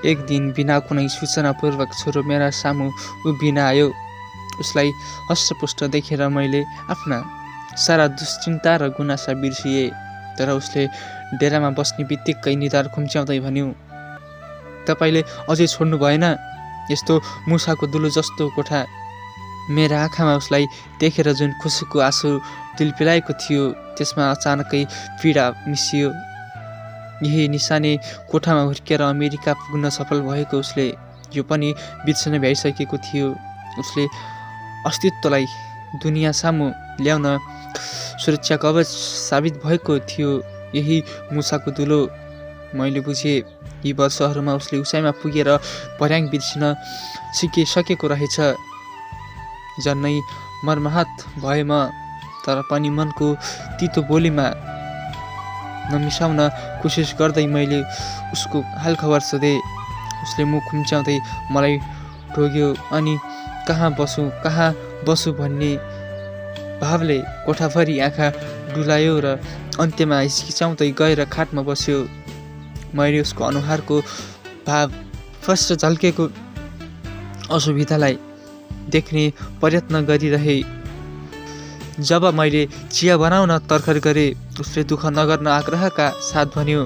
एक दिन बिना कुनै सूचनापूर्वक छोरो मेरा सामु उभिन आयो। उसलाई हष्टपुष्ट देखेर मैले आफ्ना सारा दुश्चिन्ता र गुनासा बिर्सिएँ। तर उसले डेरामा बस्ने बित्तिकै निधार खुम्च्याउँदै भन्यो, "तपाईँले अझै छोड्नु भएन यस्तो मुसाको दुलो जस्तो कोठा?" मेरा आँखामा उसलाई देखेर जुन खुसीको आँसु तिलपिलाएको थियो त्यसमा अचानकै पीडा मिसियो। यही निसाने कोठामा हुर्केर अमेरिका पुग्न सफल भएको उसले यो पनि बिर्सन भ्याइसकेको थियो। उसले अस्तित्वलाई दुनियाँ सामु ल्याउन सुरक्षा कवच साबित भएको थियो यही मुसाको दुलो। मैले बुझेँ यी वर्षहरूमा उसले उचाइमा पुगेर पर्याङ बिर्सिन सिकिसकेको रहेछ। झन्नै मर्माहत भए म, तर पनि मनको तितो बोलीमा नमिसाउन कोसिस गर्दै मैले उसको हालखबर सोधेँ। उसले मुख खुम्च्याउँदै मलाई ढोग्यो अनि कहाँ बसु भन्ने भावले कोठाभरि आँखा डुलायो र अन्त्यमा हिचकिचाउँदै गएर खाटमा बस्यो। मैले उसको अनुहारको भाव फस्ट झल्केको असुविधालाई देख्ने प्रयत्न गरिरहेँ। जब मैले चिया बनाउन तर्खर गरेँ उसले दुःख नगर्न आग्रहका साथ भन्यो,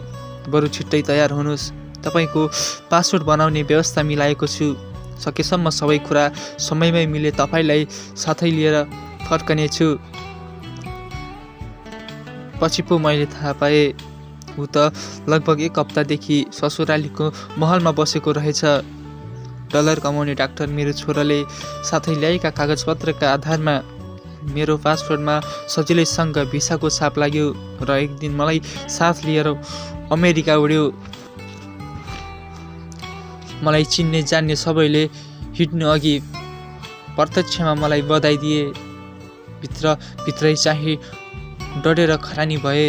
"बरु छिट्टै तयार हुनुहोस्, तपाईँको पासपोर्ट बनाउने व्यवस्था मिलाएको छु। सकेसम्म सबै कुरा समयमै मिले तपाईँलाई साथै लिएर फर्कनेछु।" पछि पो मैले थाहा पाएँ ऊ त लगभग 1 हप्तादेखि ससुरालीको महलमा बसेको रहेछ। डलर कमाउने डाक्टर मेरो छोराले साथै ल्याएका कागजपत्रका आधारमा मेरो पासपोर्टमा सजिलैसँग भिसाको छाप लाग्यो र एक दिन मलाई साथ लिएर अमेरिका उड्यो। मलाई चिन्ने जान्ने सबैले हिँड्नु अघि प्रत्यक्षमा मलाई बधाई दिए। भित्रै चाहिँ डढेर खरानी भए।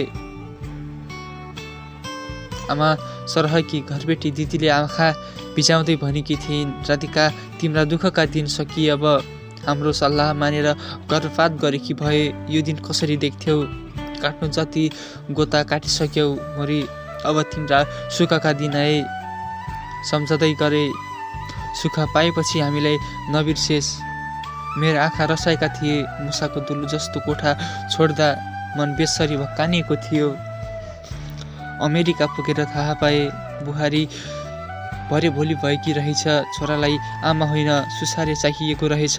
आमा सरहकी घरबेटी दिदीले आँखा बिजाउँदै भनेकी थिइन्, "राधिका, तिम्रा दुःखका दिन सकिए। अब हाम्रो सल्लाह मानेर गर्भपात गरेकी भए यो दिन कसरी देख्थ्यौ? काट्नु जति गोता काटिसक्यौ मरी, अब तिम्रा सुखका दिन आए। सम्झँदै गरे, सुख पाएपछि हामीलाई नबिर्सेस्।" मेरो आँखा रसाएका थिए। मुसाको दुलो जस्तो कोठा छोड्दा मन बेसरी भक्कानिएको थियो। अमेरिका पुगेर थाहा पाए बुहारी भरे भोलि भएकी रहेछ। छोरालाई आमा होइन सुसारे चाहिएको रहेछ।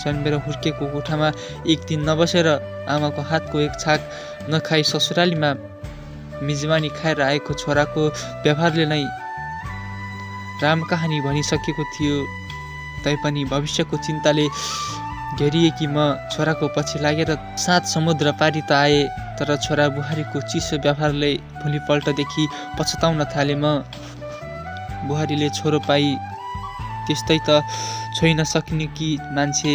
जन्मेर हुर्केको कोठामा एक दिन नबसेर आमाको हातको एक छाक नखाई ससुरालीमा मिजमानी खाएर आएको छोराको व्यवहारले नै राम कहानी भनिसकेको थियो। तैपनि भविष्यको चिन्ताले घेरिएकी म छोराको पछि लागेर 7 समुद्र पारी त आए, तर छोरा बुहारीको चिसो व्यवहारले भोलिपल्टदेखि पछताउन थाले म। बुहारीले छोरो पाई त्यस्तै त छोइ नसक्ने कि मान्छे,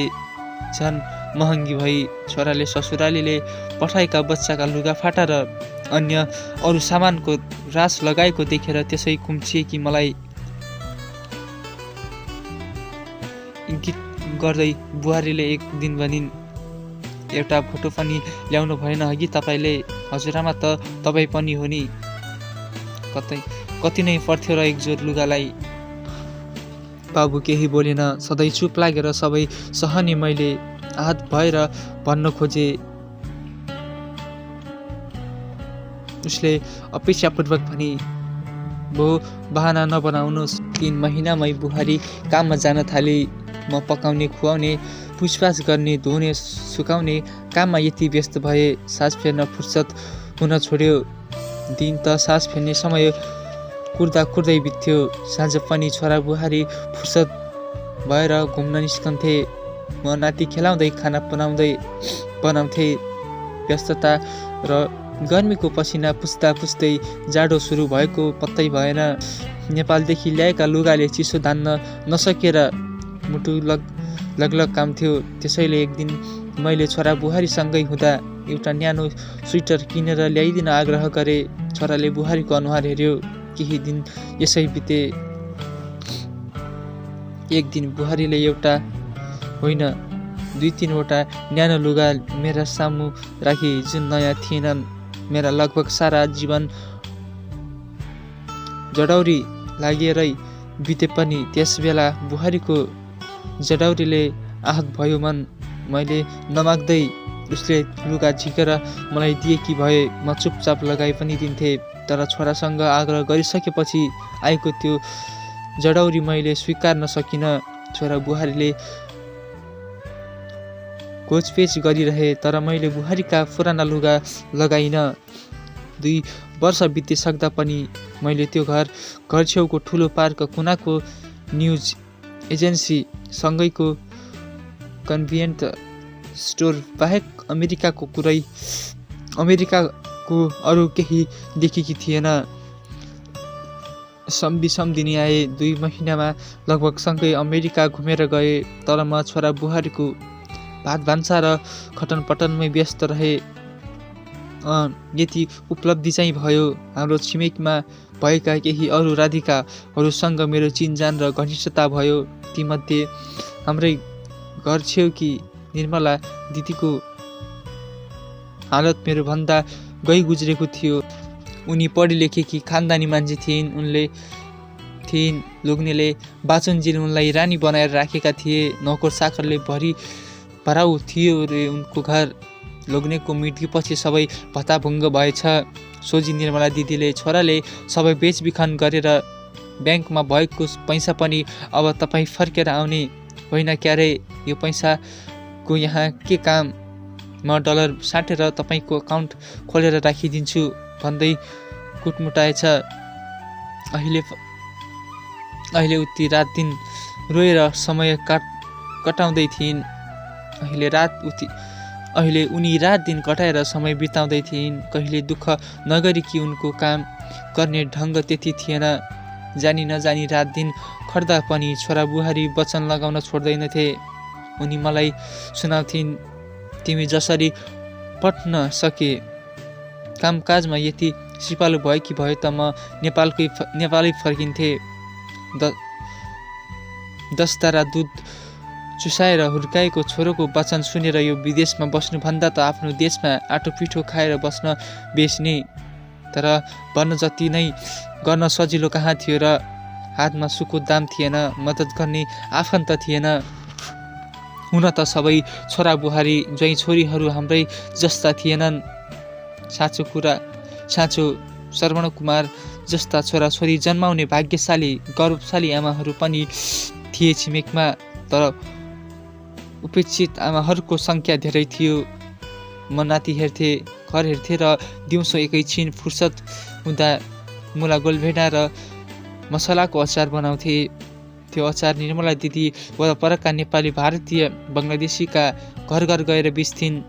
झन् महँगी भई। छोराले ससुरालीले पठाएका बच्चाका लुगाफाटा र अन्य अरू सामानको रास लगाएको देखेर त्यसै कुम्चिए कि मलाई इङ्गित गर्दै बुहारीले एक दिन भनिन्, "एउटा फोटो पनि ल्याउनु भएन हगि तपाईँले? हजुरआमा त तपाईँ पनि हो नि। कति नै पर्थ्यो र एक जोर लुगालाई?" बाबु केही बोलेन। सधैँ चुप लागेर सबै सहने मैले आहत भएर भन्न खोजेँ। उसले अपेक्षापूर्वक भनी, "बो, बहाना नबनाउनुहोस्। 3 महिनामै बुहारी काममा जान थाली। म पकाउने, खुवाउने, पुछपाछ गर्ने, धुने, सुकाउने काममा यति व्यस्त भए सास फेर्न फुर्सद हुन छोड्यो। दिन त सास फेर्ने समय कुर्दै बित्थ्यो। साँझ पनि छोरा बुहारी फुर्सद भएर घुम्न निस्कन्थे। म नाति खेलाउँदै खाना बनाउँथे। व्यस्तता र गर्मीको पसिना पुस्दै जाडो सुरु भएको पत्तै भएन। नेपालदेखि ल्याएका लुगाले चिसो धान्न नसकेर मुटु लगलग काम थियो। त्यसैले एक दिन मैले छोरा बुहारीसँगै हुँदा एउटा न्यानो स्वेटर किनेर ल्याइदिन आग्रह गरेँ। छोराले बुहारीको अनुहार हेऱ्यो। केही दिन यसै बिते। एक दिन बुहारीले एउटा होइन 2-3 वटा न्यानो लुगा मेरा सामु राखी जुन नयाँ थिएनन्। मेरा लगभग सारा जीवन जडौरी लागेरै बिते पनि त्यसबेला बुहारीको जडौरीले आहत भयो मन। मैले नमाग्दै उसले लुगा झिकेर मलाई दिएकी भए म चुपचाप लगाइ पनि दिन्थेँ। तर छोरासँग आग्रह गरिसकेपछि आएको त्यो जडौरी मैले स्वीकार्न सकिनँ। छोरा बुहारीले घोचपेच गरिरहे तर मैले बुहारीका पुराना लुगा लगाइनँ। 2 वर्ष बितिसक्दा पनि मैले त्यो घर छेउको ठुलो पार्क कुनाको न्युज एजेन्सी सँगैको कन्भिनियन्ट स्टोर बाहेक अमेरिकाको अरू केही देखेकी थिएन। सम्झिनी आए। 2 महिनामा लगभग सँगै अमेरिका घुमेर गए। तर म छोरा बुहारीको भात भान्सा र खटनपटनमै व्यस्त रहे। यति उपलब्धि चाहिँ भयो। हाम्रो छिमेकमा भएका केही अरू राधिकाहरूसँग मेरो चिनजान र घनिष्ठता भयो। तीमध्ये हाम्रै घर छेउकी निर्मला दिदीको हालत मेरो भन्दा गई गुज्रेको थियो। उनी पढी लेखेकी खानदानी मान्छे थिइन्। लोग्नेले बाचनजीले उनलाई रानी बनाएर राखेका थिए। नोकर साखरले भराउ थियो रे उनको घर। लोग्नेको मृत्युपछि सबै भत्ताभुङ्ग भएछ। सोझी निर्मला दिदीले छोराले सबै बेचबिखन गरेर ब्याङ्कमा भएको पैसा पनि अब तपाईँ फर्केर आउने होइन क्यारे, यो पैसाको यहाँ के काम, म डलर साटेर तपाईँको अकाउन्ट खोलेर राखिदिन्छु भन्दै कुटमुटाएछ। अहिले उति रात दिन रोएर समय कटाउँदै थिइन्। अहिले उनी रात दिन कटाएर समय बिताउँदै थिइन्। कहिले दुःख नगरेकी उनको काम गर्ने ढङ्ग त्यति थिएन। जानी नजानी रात दिन खट्दा पनि छोरा बुहारी वचन लगाउन छोड्दैनथे। उनी मलाई सुनाउँथिन्, तिमी जसरी पट्न सके कामकाजमा यति सिपालु भएकी भए त म नेपालै फर्किन्थे। 10 तारा दुध चुसाएर हुर्काएको छोरोको वचन सुनेर यो विदेशमा बस्नुभन्दा त आफ्नो देशमा आटो पिठो खाएर बस्न बेच्ने। तर भन्न जति नै गर्न सजिलो कहाँ थियो र। हातमा सुको दाम थिएन, मद्दत गर्ने आफन्त थिएन। हुन त सबै छोरा बुहारी ज्वाइँ छोरीहरू हाम्रै जस्ता थिएनन्। साँचो श्रवण कुमार जस्ता छोराछोरी जन्माउने भाग्यशाली गौरवशाली आमाहरू पनि थिए छिमेकमा। तर उपेक्षित आमाहरूको सङ्ख्या धेरै थियो। म नाति हेर्थेँ, घर हेर्थेँ र दिउँसो एकैछिन फुर्सद हुँदा मुला गोलभेडा र मसलाको अचार बनाउँथे। त्यो अचार निर्मला दिदी वरपरका नेपाली भारतीय बङ्गलादेशीका घर गएर बेच्थिन्।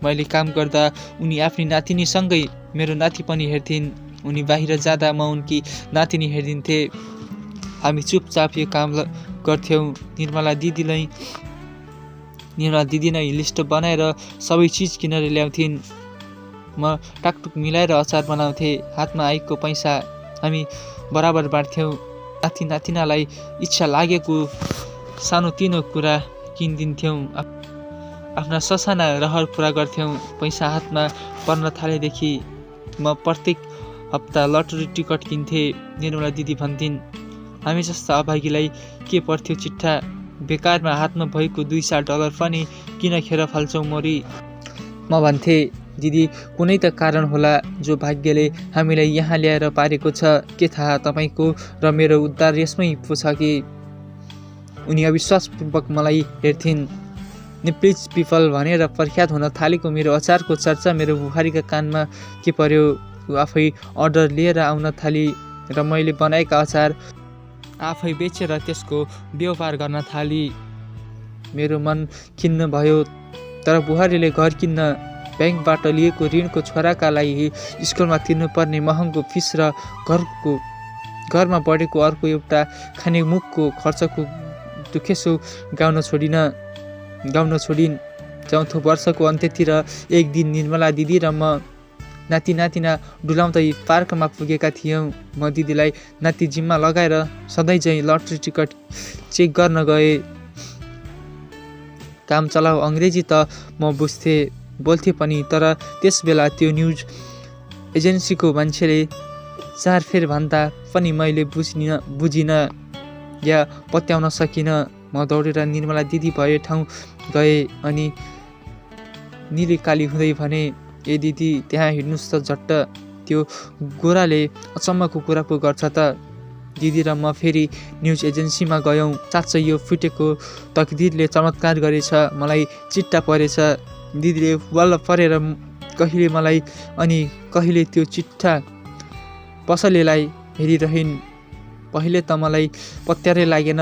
मैले काम गर्दा उनी आफ्नी नातिनीसँगै मेरो नाति पनि हेर्थिन्। उनी बाहिर जाँदा म उनकी नातिनी हेरिदिन्थे। हामी चुपचाप यो काम गर्थ्यौँ। निर्मला दिदी नै लिस्ट बनाएर सबै चिज किनेर ल्याउँथिन्। म टाकटुक मिलाएर अचार बनाउँथेँ। हातमा आएको पैसा हामी बराबर बाँड्थ्यौँ। नातिनालाई इच्छा लागेको सानोतिनो कुरा किनिदिन्थ्यौँ। आफ्ना ससाना रहर पुरा गर्थ्यौँ। पैसा हातमा पर्न थालेदेखि म प्रत्येक हप्ता लटरी टिकट किन्थेँ। निर्मला दिदी भन्थिन्, हामी जस्ता अभागीलाई के पर्थ्यो चिट्ठा, बेकारमा हातमा भएको $200 पनि किन खेर फाल्छौँ मोरी। म भन्थेँ, दिदी कुनै त कारण होला जो भाग्यले हामीलाई यहाँ ल्याएर पारेको छ। के थाहा तपाईँको र मेरो उद्धार यसमै पो छ कि। उनी अविश्वासपूर्वक मलाई हेर्थिन्। प्लिज पिपल भनेर प्रख्यात हुन थालेको मेरो अचारको चर्चा मेरो बुहारीका कानमा के पर्यो। ऊ आफै अर्डर लिएर आउन थाली र मैले बनाएका अचार आफै बेचेर त्यसको व्यापार गर्न थाली। मेरो मन खिन्न भयो। तर बुहारीले घर किन्न ब्याङ्कबाट लिएको ऋणको छोराका लागि स्कुलमा तिर्नुपर्ने महँगो फिस र घरमा बढेको अर्को एउटा खाने मुखको खर्चको दुखेसो गाउन छोडिन्। 4औं वर्षको अन्त्यतिर एक दिन निर्मला दिदी र म नातिना डुलाउँदै पार्कमा पुगेका थियौँ। म दिदीलाई नाति जिम्मा लगाएर सधैँझै लटरी टिकट चेक गर्न गएँ। काम चलाउ अङ्ग्रेजी त म बोल्थे पनि। तर त्यस बेला त्यो न्युज एजेन्सीको मान्छेले चार फेर भन्दा पनि मैले बुझिनँ या पत्याउन सकिनँ। म दौडेर निर्मला दिदी भए ठाउँ गएँ अनि निली काली हुँदै भने, ए दिदी त्यहाँ हिँड्नुहोस् त झट्ट, त्यो गोराले अचम्मको कुरा पो गर्छ त। दिदी र म फेरि न्युज एजेन्सीमा गयौँ। साँच्चै यो फुटेको तकदिरले चमत्कार गरेछ, मलाई चिट्टा परेछ। दिदीले वल्ल परेर कहिले मलाई अनि कहिले त्यो चिट्ठा पसलेलाई हेरिरहन्। पहिले त मलाई पत्यारै लागेन,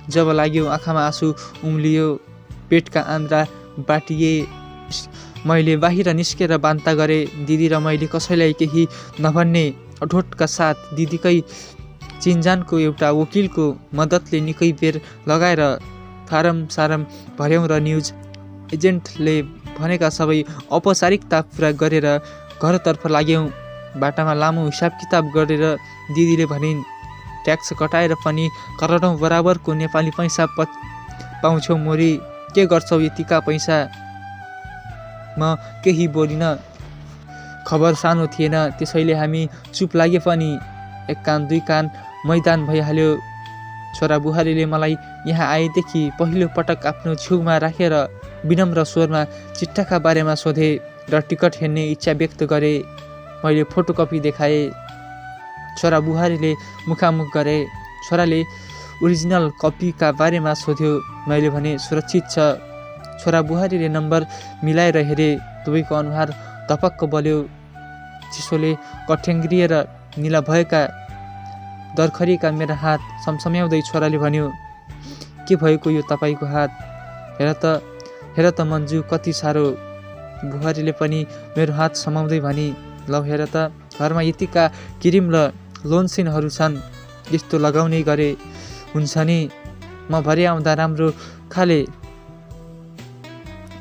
जब लाग्यो आँखामा आँसु उम्लियो, पेटका आन्द्रा बाटिए। मैले बाहिर निस्केर बान्ता गरेँ। दिदी र मैले कसैलाई केही नभन्ने अठोटका साथ दिदीकै चिनजानको एउटा वकिलको मद्दतले निकै बेर लगाएर फारम सारम भर्यौँ र न्युज एजेन्टले भनेका सबै औपचारिकता पुरा गरेर घरतर्फ लाग्यौँ। बाटामा लामो हिसाब किताब गरेर दिदीले भनिन्, ट्याक्स कटाएर पनि करोडौँ बराबरको नेपाली पैसा पाउँछौ मोरी, के गर्छौ यतिका पैसा? म केही बोलिनँ। खबर सानो थिएन, त्यसैले हामी चुप लागे पनि। एक कान दुई कान मैदान भइहाल्यो। छोरा बुहारीले मलाई यहाँ आएदेखि पहिलो पटक आफ्नो छेउमा राखेर विनम्र स्वरमा चिट्ठाका बारेमा सोधे र टिकट हेर्ने इच्छा व्यक्त गरे। मैले फोटोकपी देखाएँ। छोरा बुहारीले मुखामुख गरे। छोराले ओरिजिनल कपीका बारेमा सोध्यो। मैले भने सुरक्षित छ। छोरा बुहारीले नम्बर मिलाएर हेरे। दुवैको अनुहार धपक्क बल्यो। चिसोले कठ्याङ्ग्रिएर निला भएका दरखरीका मेरा हात समसम्याउँदै छोराले भन्यो, के भएको यो तपाईँको हात? हेर त मन्जु, कति साह्रो। बुहारीले पनि मेरो हात समाउँदै भनी, लौ हेर त, घरमा यतिका क्रिम र लोन्सिनहरू छन्, यस्तो लगाउने गरे हुन्छ नि। म भरे आउँदा राम्रो खाले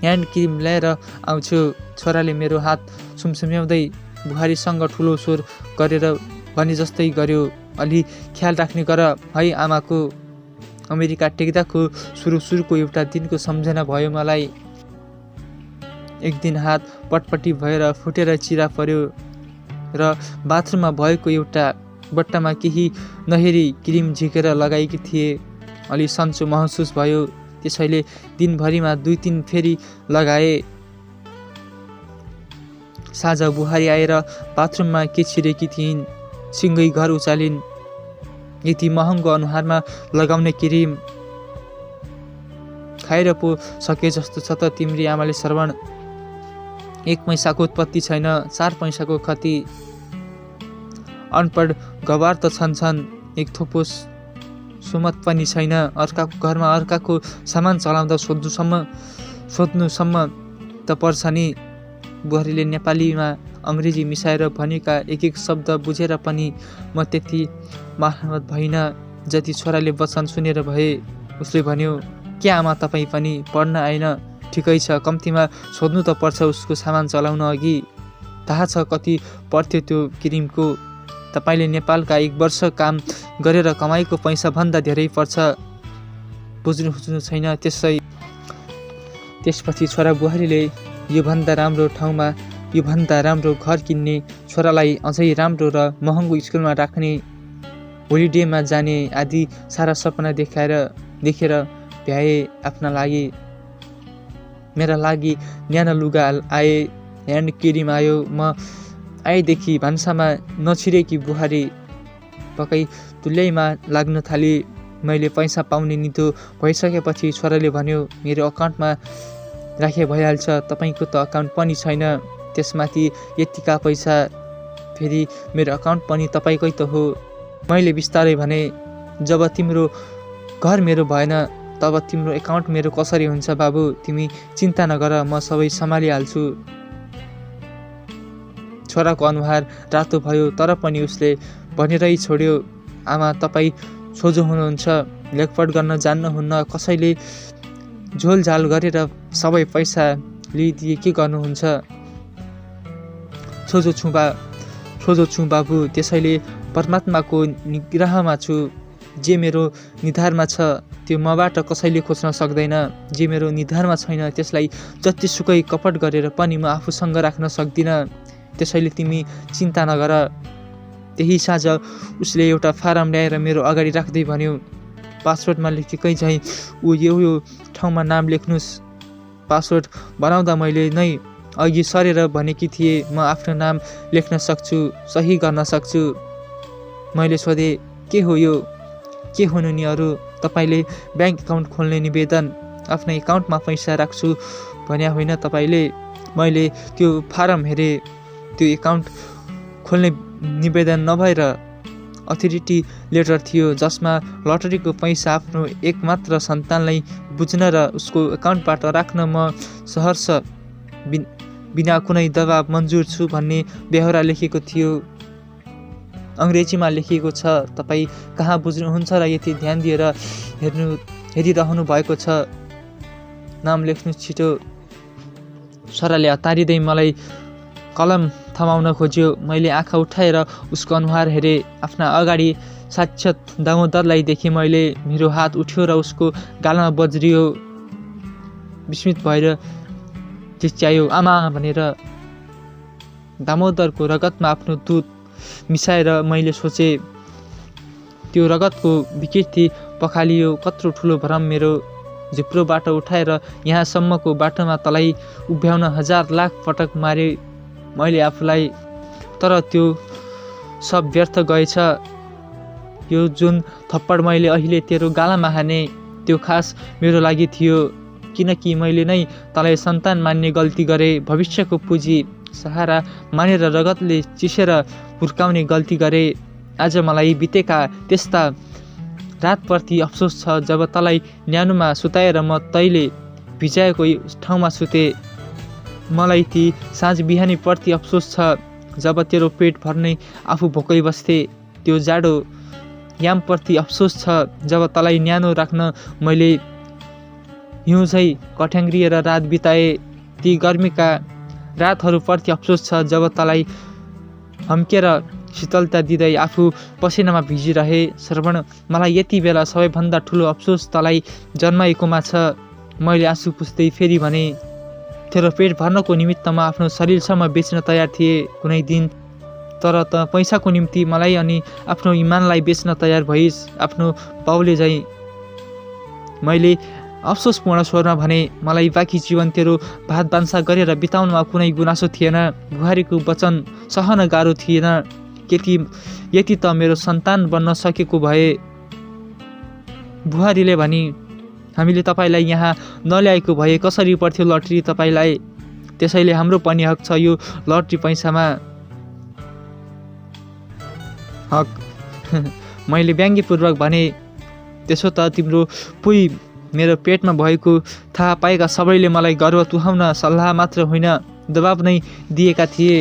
ह्यान्ड क्रिम ल्याएर आउँछु। छोराले मेरो हात सुमसुम्याउँदै बुहारीसँग ठुलो स्वर गरेर भने जस्तै गर्यो, अलि ख्याल राख्ने गर है आमाको। अमेरिका टेक्दाको सुरुको एउटा दिनको सम्झना भयो मलाई। एक दिन हात पटपटी भएर फुटेर चिरा पर्यो र बाथरुममा भएको एउटा बट्टामा केही नहेरी क्रिम झिकेर लगाएकी थिए। अलि सन्चो महसुस भयो, त्यसैले दिनभरिमा 2-3 फेरि लगाए। साँझ बुहारी आएर बाथरुममा के छिरेकी थिइन्, सिँगै घर उचालिन्। यति महँगो अनुहारमा लगाउने क्रिम खाएर पो सके जस्तो छ त तिम्री आमाले श्रवण। 1 पैसाको उत्पत्ति छैन, 4 पैसाको खती। अनपढ गवार त छन्, एक थोपो सुमत पनि छैन। अर्काको घरमा अर्काको सामान चलाउँदा सोध्नुसम्म त पर्छ नि। बुहारीले नेपालीमा अङ्ग्रेजी मिसाएर भनेका एक शब्द बुझेर पनि म त्यति महामत भइन जति छोराले वचन सुनेर भए। उसले भन्यो, के आमा तपाईँ पनि पढ्न आएन? ठिकै छ, कम्तीमा सोध्नु त पर्छ उसको सामान चलाउन अघि। थाहा छ कति पर्थ्यो त्यो क्रिमको? तपाईँले नेपालका 1 वर्ष काम गरेर कमाएको पैसाभन्दा धेरै पर्छ। बुझ्नु छैन? त्यसपछि छोरा बुहारीले योभन्दा राम्रो ठाउँमा योभन्दा राम्रो घर किन्ने, छोरालाई अझै राम्रो र महँगो स्कुलमा राख्ने, होलिडेमा जाने आदि सारा सपना देखेर भ्याए। आफ्ना लागि मेरा लागि न्यानो लुगा आए, ह्यान्ड क्रिम आयो। म आएदेखि भान्सामा नछिरेकी बुहारी पक्कै तुल्याइमा लाग्न थाली। मैले पैसा पाउने नितो भइसकेपछि छोराले भन्यो, मेरो अकाउन्टमा राखे भइहाल्छ, तपाईँको त अकाउन्ट पनि छैन, त्यसमाथि यतिका पैसा, फेरि मेरो अकाउन्ट पनि तपाईँकै त हो। मैले बिस्तारै भने, जब तिम्रो घर मेरो भएन तब तिम्रो एकाउन्ट मेरो कसरी हुन्छ बाबु? तिमी चिन्ता नगर, म सबै सम्हालिहाल्छु। छोराको अनुहार रातो भयो, तर पनि उसले भनेरै छोड्यो, आमा तपाईँ सोझो हुनुहुन्छ, लेखपढ गर्न जान्नुहुन्न, कसैले झोलझाल गरेर सबै पैसा लिइदिए के गर्नुहुन्छ? सोझो छु बाबु, त्यसैले परमात्माको निग्रहमा छु। जे मेरो निधारमा छ त्यो मबाट कसैले खोज्न सक्दैन। जे मेरो निधारमा छैन त्यसलाई जतिसुकै कपट गरेर पनि म आफूसँग राख्न सक्दिनँ। त्यसैले तिमी चिन्ता नगर। त्यही साँझ उसले एउटा फारम ल्याएर मेरो अगाडि राख्दै भन्यो, पासवर्डमा लेखेकै चाहिँ यो ठाउँमा नाम लेख्नुहोस्। पासवर्ड बनाउँदा मैले नै अघि सरेर भनेकी थिएँ म आफ्नो नाम लेख्न सक्छु, सही गर्न सक्छु। मैले सोधेँ, के हो यो, के हुनु नि अरू? तपाईँले ब्याङ्क एकाउन्ट खोल्ने निवेदन, आफ्नो एकाउन्टमा पैसा राख्छु भने होइन तपाईँले? मैले त्यो फारम हेरेँ, त्यो एकाउन्ट खोल्ने निवेदन नभएर अथोरिटी लेटर थियो, जसमा लटरीको पैसा आफ्नो एकमात्र सन्तानलाई बुझ्न र उसको एकाउन्टबाट राख्न म सहर्ष बिना कुनै दबाब मन्जुर छु भन्ने बेहोरा लेखेको थियो। अङ्ग्रेजीमा लेखिएको छ। तपाईँ कहाँ बुझ्नुहुन्छ र यति ध्यान दिएर हेरिरहनु भएको छ? नाम लेख्नु छिटो। छोराले हतारिँदै मलाई कलम थमाउन खोज्यो। मैले आँखा उठाएर उसको अनुहार हेरेँ। आफ्ना अगाडि साक्षात् दामोदरलाई देखेँ मैले। मेरो हात उठ्यो र उसको गालामा बज्रियो। विस्मित भएर चिच्यायो, आमा भनेर। दामोदरको रगतमा आफ्नो दुध मिसाएर मैले सोचेँ, त्यो रगतको विकृति पखालियो। कत्रो ठुलो भ्रम मेरो। झिप्रोबाट उठाएर यहाँसम्मको बाटोमा तलाई उभ्याउन हजार लाख पटक मारे मैले आफूलाई, तर त्यो सब व्यर्थ गएछ। यो जुन थप्पड मैले अहिले तेरो गालामा हाने, त्यो खास मेरो लागि थियो, किनकि मैले नै तलाई सन्तान मान्ने गल्ती गरेँ। भविष्यको पुँजी सहारा मानेर रगतले चिसेर हुर्काउने गल्ती गरेँ। आज मलाई बितेका त्यस्ता रातप्रति अफसोस छ, जब तलाई न्यानोमा सुताएर म तैले भिजाएको ठाउँमा सुतेँ। मलाई ती साँझ बिहानी प्रति अफसोस छ, जब तेरो पेट भर्ने आफू भोकै बस्थे। त्यो जाडो यामप्रति अफसोस छ, जब तलाई न्यानो राख्न मैले हिउँ झै कठ्याङ्ग्रिएर रात बिताए। ती गर्मीका रातहरूप्रति अफसोस छ, जब तलाई हम्केर शीतलता दिँदै आफू पसिनामा भिजिरहे। श्रवण, मलाई यति बेला सबैभन्दा ठुलो अफसोस तलाई जन्माएकोमा छ। मैले आँसु पुस्दै फेरि भने, तेरो पेट भर्नको निमित्त म आफ्नो शरीरसम्म बेच्न तयार थिएँ कुनै दिन, तर त पैसाको निम्ति मलाई अनि आफ्नो इमानलाई बेच्न तयार भइस्, आफ्नो बाउले झैँ। मैले अफसोसपूर्ण स्वरमा भने, मलाई बाँकी जीवन तेरो भात भान्सा गरेर बिताउनमा कुनै गुनासो थिएन। बुहारीको वचन सहन गाह्रो थिएन। यति त मेरो सन्तान बन्न सकेको भए। बुहारीले भनी, हामीले तपाईँलाई यहाँ नल्याएको भए कसरी पर्थ्यो लटरी तपाईँलाई? त्यसैले हाम्रो पनि हक छ यो लटरी पैसामा। हक? मैले व्यङ्ग्यपूर्वक भने, त्यसो त तिम्रो पुई मेरो पेटमा भएको थाहा पाएका सबैले मलाई गर्व तुहाउन सल्लाह मात्र होइन, दबाब नै दिएका थिए।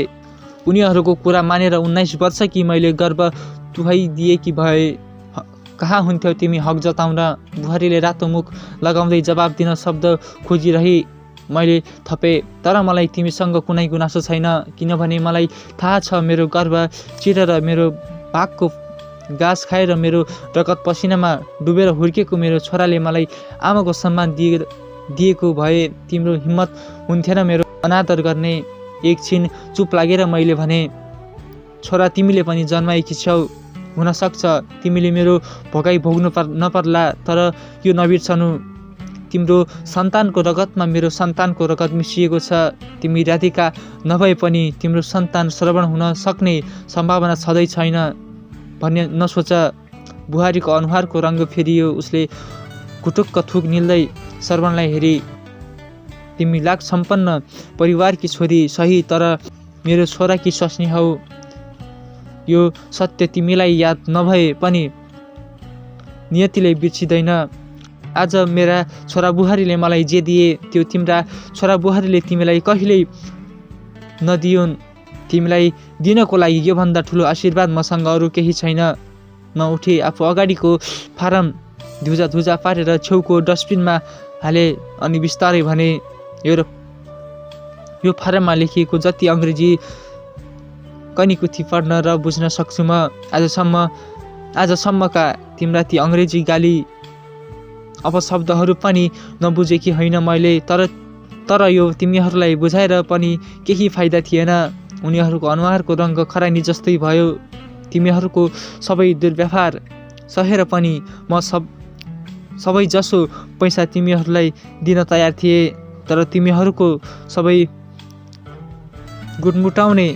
उनीहरूको कुरा मानेर 19 वर्ष कि मैले गर्व तुहाइदिएकी भए कहाँ हुन्थ्यो तिमी हक जताउन? बुहारीले रातो मुख लगाउँदै जवाब दिन शब्द खोजिरही। मैले थपेँ, तर मलाई तिमीसँग कुनै गुनासो छैन, किनभने मलाई थाहा छ मेरो गर्व चिरेर मेरो भागको घाँस खाएर मेरो रगत पसिनामा डुबेर हुर्केको मेरो छोराले मलाई आमाको सम्मान दिएको भए तिम्रो हिम्मत हुन्थेन मेरो अनादर गर्ने। एकछिन चुप लागेर मैले भने, छोरा तिमीले पनि जन्माएकी छौ, हुनसक्छ तिमीले मेरो भोगाइ भोग्नु नपर्ला, तर यो नबिर्सनु, तिम्रो सन्तानको रगतमा मेरो सन्तानको रगत मिसिएको छ। तिमी राधिका नभए पनि तिम्रो सन्तान श्रवण हुन सक्ने सम्भावना छँदै छैन भन्ने नसोच। बुहारीको अनुहारको रङ्ग फेरियो। उसले कुटुक्क थुक निल्दै श्रवणलाई हेरी, तिमी लाख सम्पन्न परिवारकी छोरी सही, तर मेरो छोराकी स्वास्नी हौ। यो सत्य तिमीलाई याद नभए पनि नियतिले बिर्सिँदैन। आज मेरा छोरा बुहारीले मलाई जे दिए त्यो तिम्रा छोरा बुहारीले तिमीलाई कहिल्यै नदिउन्। तिमीलाई दिनको लागि योभन्दा ठुलो आशीर्वाद मसँग अरू केही छैन। म उठेँ, आफू अगाडिको फारम धुजा पारेर छेउको डस्टबिनमा हाले अनि बिस्तारै भने, यो फारममा लेखिएको जति अङ्ग्रेजी कनिकुथी पढ्न र बुझ्न सक्छु म। आजसम्मका तिम्रा ती अङ्ग्रेजी गाली अपशब्दहरू पनि नबुझेकी होइन मैले, तर यो तिमीहरूलाई बुझाएर पनि केही फाइदा थिएन। उनीहरूको अनुहारको रङ्ग खरानी जस्तै भयो। तिमीहरूको सबै दुर्व्यवहार सहेर पनि म सबै जसो पैसा तिमीहरूलाई दिन तयार थिए, तर तिमीहरूको सबै गुटमुटाउने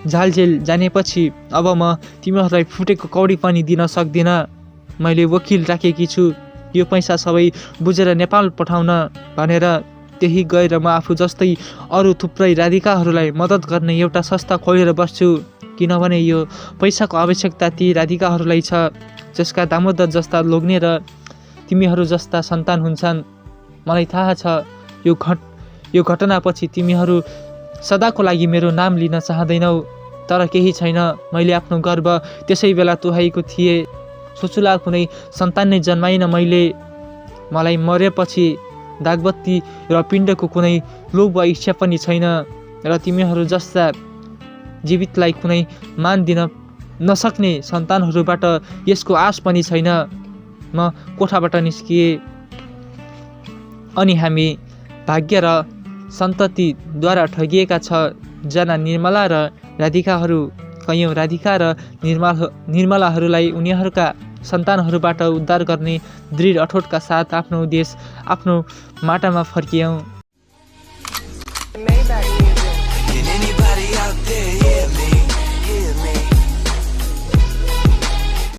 झालझेल जानेपछि अब म तिमीहरूलाई फुटेको कौडी पनि दिन सक्दिनँ। मैले वकिल राखेकी छु यो पैसा सबै बुझेर नेपाल पठाउन भनेर। त्यही गएर म आफू जस्तै अरू थुप्रै राधिकाहरूलाई मद्दत गर्ने एउटा संस्था खोलेर बस्छु, किनभने यो पैसाको आवश्यकता ती राधिकाहरूलाई छ जसका दामोदर जस्ता लोग्ने र तिमीहरू जस्ता सन्तान हुन्छन्। मलाई थाहा छ यो घटनापछि तिमीहरू सदाको लागि मेरो नाम लिन चाहँदैनौ, तर केही छैन, मैले आफ्नो गर्व त्यसै बेला तुहाएको थिएँ। सोचुला कुनै सन्तान नै जन्माइन मैले। मलाई मरेपछि दागबत्ती र पिण्डको कुनै लोभ वा इच्छा पनि छैन र तिमीहरू जस्ता जीवितलाई कुनै मान दिन नसक्ने सन्तानहरूबाट यसको आश पनि छैन। म कोठाबाट निस्किएँ अनि हामी भाग्य र सन्ततिद्वारा ठगिएका 6 जना निर्मला र राधिकाहरू, कयौँ राधिका र निर्मलाहरूलाई उनीहरूका सन्तानहरूबाट उद्धार गर्ने दृढ अठोटका साथ आफ्नो देश आफ्नो माटामा फर्कियौँ।